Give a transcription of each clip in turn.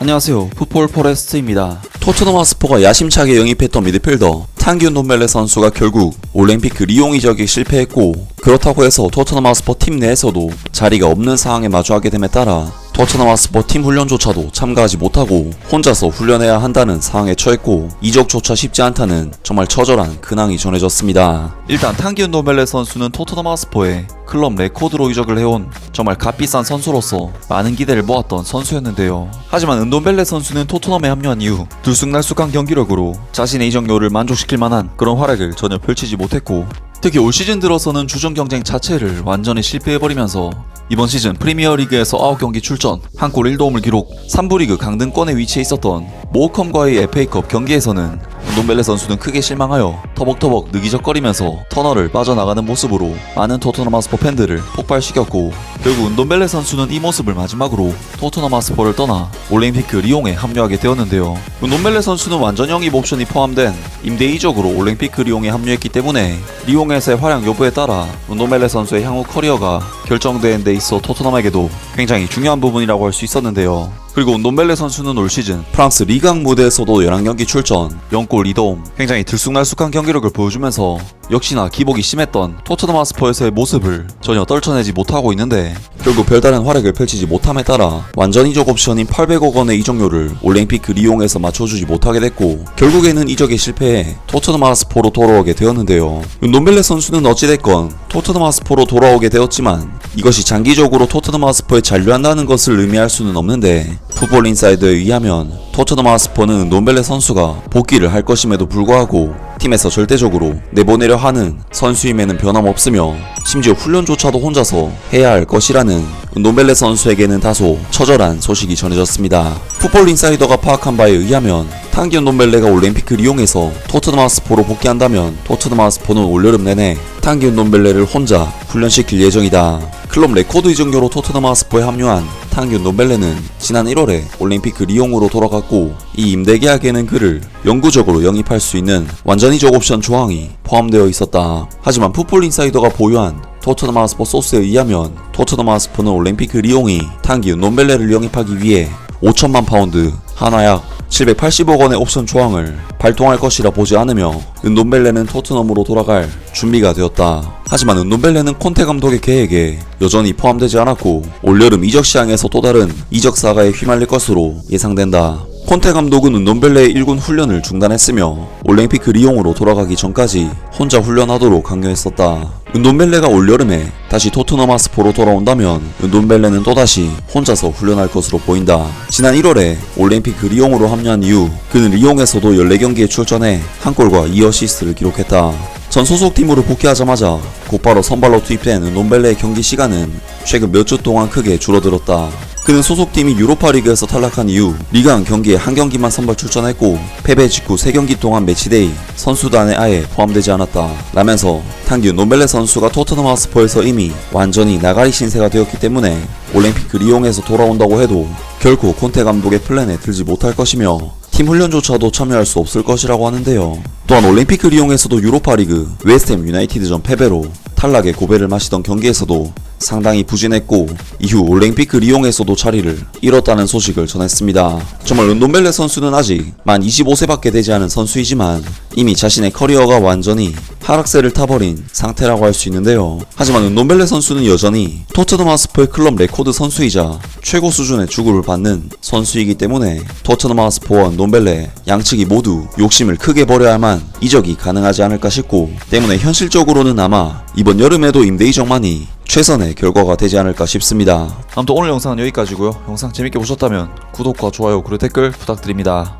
안녕하세요, 풋볼 포레스트입니다. 토트넘 하스퍼가 야심차게 영입했던 미드필더 탕균 돈벨레 선수가 결국 올림픽 리옹 이적에 실패했고, 그렇다고 해서 토트넘 하스퍼 팀 내에서도 자리가 없는 상황에 마주하게 됨에 따라 토트넘 하스퍼 팀 훈련조차도 참가하지 못하고 혼자서 훈련해야 한다는 상황에 처했고, 이적조차 쉽지 않다는 정말 처절한 근황이 전해졌습니다. 일단 탕균 돈벨레 선수는 토트넘 하스퍼에 클럽 레코드로 이적을 해온 정말 값비싼 선수로서 많은 기대를 모았던 선수였는데요. 하지만 은돈벨레 선수는 토트넘에 합류한 이후 들쑥날쑥한 경기력으로 자신의 이적료를 만족시킬 만한 그런 활약을 전혀 펼치지 못했고, 특히 올 시즌 들어서는 주전 경쟁 자체를 완전히 실패해버리면서 이번 시즌 프리미어리그에서 9경기 출전, 한 골 1도움을 기록, 3부 리그 강등권에 위치해 있었던 모어컴과의 FA컵 경기에서는 은돈벨레 선수는 크게 실망하여 터벅터벅 느기적거리면서 터널을 빠져나가는 모습으로 많은 토트넘 하스퍼 팬들을 폭발시켰고, 결국 은돈벨레 선수는 이 모습을 마지막으로 토트넘 하스퍼를 떠나 올림픽 리옹에 합류하게 되었는데요. 은돈벨레 선수는 완전 영입 옵션이 포함된 임대 이적으로 올림픽 리옹에 합류했기 때문에 리옹에서의 활약 여부에 따라 은돈벨레 선수의 향후 커리어가 결정되는 데 있어 토트넘에게도 굉장히 중요한 부분이라고 할 수 있었는데요. 그리고 은돈벨레 선수는 올 시즌 프랑스 리강 무대에서도 11경기 출전, 0골 2도움, 굉장히 들쑥날쑥한 경기력을 보여주면서 역시나 기복이 심했던 토트넘 하스퍼에서의 모습을 전혀 떨쳐내지 못하고 있는데, 결국 별다른 활약을 펼치지 못함에 따라 완전 이적 옵션인 800억 원의 이적료를 올림픽 리옹에서 맞춰주지 못하게 됐고, 결국에는 이적에 실패해 토트넘 하스퍼로 돌아오게 되었는데요. 은돈벨레 선수는 어찌됐건 토트넘 하스퍼로 돌아오게 되었지만 이것이 장기적으로 토트넘 하스퍼에 잔류한다는 것을 의미할 수는 없는데, 풋볼 인사이더에 의하면 토트넘 하스퍼는 은돈벨레 선수가 복귀를 할 것임에도 불구하고 팀에서 절대적으로 내보내려 하는 선수임에는 변함없으며 심지어 훈련조차도 혼자서 해야 할 것이라는 은돈벨레 선수에게는 다소 처절한 소식이 전해졌습니다. 풋볼 인사이더가 파악한 바에 의하면 탕기 은돈벨레가 올림픽 리옹에서 토트넘 하스퍼로 복귀한다면 토트넘 하스퍼는 올여름 내내 탕기 은돈벨레를 혼자 훈련시킬 예정이다. 클럽 레코드 이적료로 토트넘 하스퍼에 합류한 탕기 은돈벨레는 지난 1월에 올림픽 리옹으로 돌아갔고, 이 임대 계약에는 그를 영구적으로 영입할 수 있는 완전 이적 옵션 조항이 포함되어 있었다. 하지만 풋볼 인사이더가 보유한 토트넘 하스퍼 소스에 의하면 토트넘 하스퍼는 올림픽 리옹이 탕기 은돈벨레를 영입하기 위해 5천만 파운드, 한화약 780억 원의 옵션 조항을 발동할 것이라 보지 않으며 은돈벨레는 토트넘으로 돌아갈 준비가 되었다. 하지만 은돈벨레는 콘테 감독의 계획에 여전히 포함되지 않았고, 올여름 이적 시장에서 또 다른 이적 사가에 휘말릴 것으로 예상된다. 콘테 감독은 은돈벨레의 1군 훈련을 중단했으며 올림픽 리옹으로 돌아가기 전까지 혼자 훈련하도록 강요했었다. 은돈벨레가 올여름에 다시 토트넘 하스퍼로 돌아온다면 은돈벨레는 또다시 혼자서 훈련할 것으로 보인다. 지난 1월에 올림픽 리옹으로 합류한 이후 그는 리옹에서도 14경기에 출전해 한 골과 2어시스트를 기록했다. 전 소속팀으로 복귀하자마자 곧바로 선발로 투입된 은돈벨레의 경기 시간은 최근 몇 주 동안 크게 줄어들었다. 그는 소속팀이 유로파리그에서 탈락한 이후 리강 경기에 한 경기만 선발 출전했고, 패배 직후 3경기 동안 매치데이 선수단에 아예 포함되지 않았다 라면서 탕기 은돈벨레 선수가 토트넘 하스퍼에서 이미 완전히 나가리 신세가 되었기 때문에 올림픽 리옹에서 돌아온다고 해도 결코 콘테 감독의 플랜에 들지 못할 것이며 팀 훈련조차도 참여할 수 없을 것이라고 하는데요. 또한 올림픽 리옹에서도 유로파리그 웨스트햄 유나이티드전 패배로 탈락의 고배를 마시던 경기에서도 상당히 부진했고, 이후 올림픽 리옹에서도 자리를 잃었다는 소식을 전했습니다. 정말 은돈벨레 선수는 아직 만 25세밖에 되지 않은 선수이지만 이미 자신의 커리어가 완전히 하락세를 타버린 상태라고 할 수 있는데요. 하지만 은돈벨레 선수는 여전히 토트넘 하스퍼의 클럽 레코드 선수이자 최고 수준의 주급을 받는 선수이기 때문에 토트넘 하스퍼와 은돈벨레 양측이 모두 욕심을 크게 버려야만 이적이 가능하지 않을까 싶고, 때문에 현실적으로는 아마 이번 여름에도 임대 이적만이 최선의 결과가 되지 않을까 싶습니다. 아무튼 오늘 영상은 여기까지고요. 영상 재밌게 보셨다면 구독과 좋아요 그리고 댓글 부탁드립니다.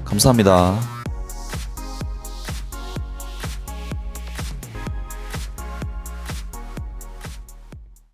감사합니다.